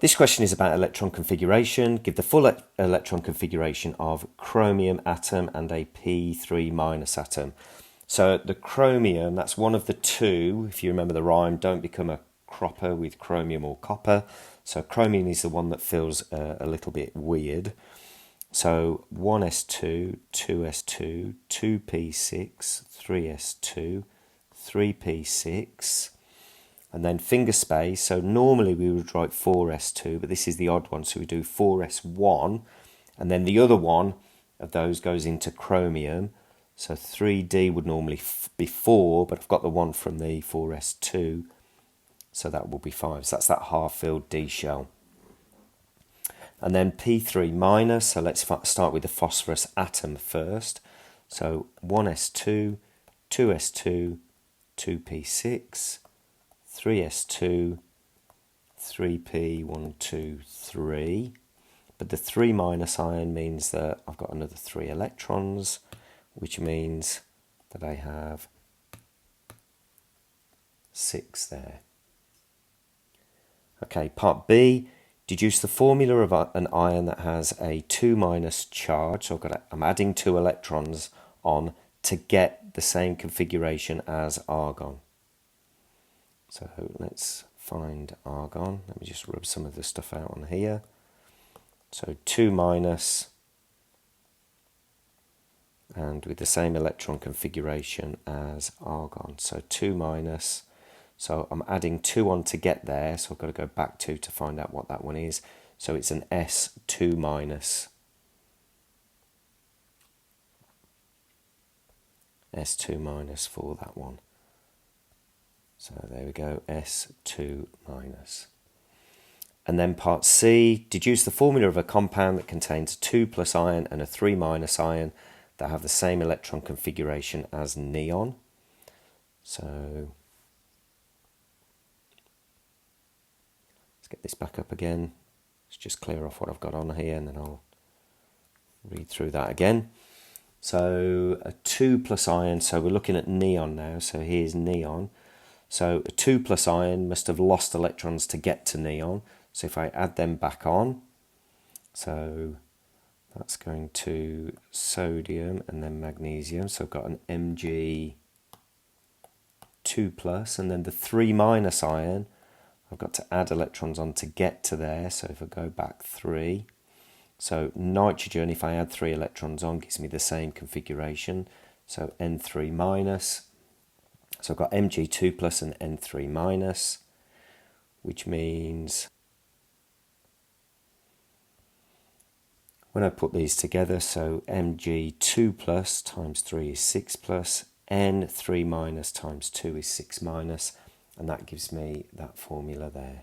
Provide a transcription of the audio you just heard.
This question is about electron configuration. Give the full electron configuration of chromium atom and a P3- atom. So the chromium, that's one of the two. If you remember the rhyme, don't become a cropper with chromium or copper. So chromium is the one that feels a little bit weird. So 1s2, 2s2, 2p6, 3s2, 3p6, and then finger space. So normally we would write 4s2, but this is the odd one, so we do 4s1, and then the other one of those goes into chromium. So 3d would normally be 4, but I've got the one from the 4s2, so that will be 5. So that's that half-filled D shell. And then P3-, so let's start with the phosphorus atom first. So 1s2, 2s2, 2p6, 3s2, 3p, 1, 2, 3. But the 3- ion means that I've got another 3 electrons, which means that I have 6 there. Okay, part B. Deduce the formula of an ion that has a 2- charge. So I'm adding 2 electrons on to get the same configuration as argon. So let's find argon. Let me just rub some of the stuff out on here. So 2- and with the same electron configuration as argon. So 2-. So I'm adding 2 on to get there, so I've got to go back 2 to find out what that one is. So it's an S2-. S2- for that one. So there we go, S2-. And then part C, deduce the formula of a compound that contains a 2+ ion and a 3- ion that have the same electron configuration as neon. So get this back up again. Let's just clear off what I've got on here and then I'll read through that again. So a 2+ ion, so we're looking at neon now, so here's neon. So a 2+ ion must have lost electrons to get to neon. So if I add them back on, so that's going to sodium and then magnesium. So I've got an Mg 2+, and then the 3- ion, I've got to add electrons on to get to there. So if I go back 3, so nitrogen, if I add 3 electrons on, gives me the same configuration. So N3-. So I've got Mg2+ and N3-, which means when I put these together, so Mg2+ times 3 is 6+, N3- times 2 is 6-, and that gives me that formula there.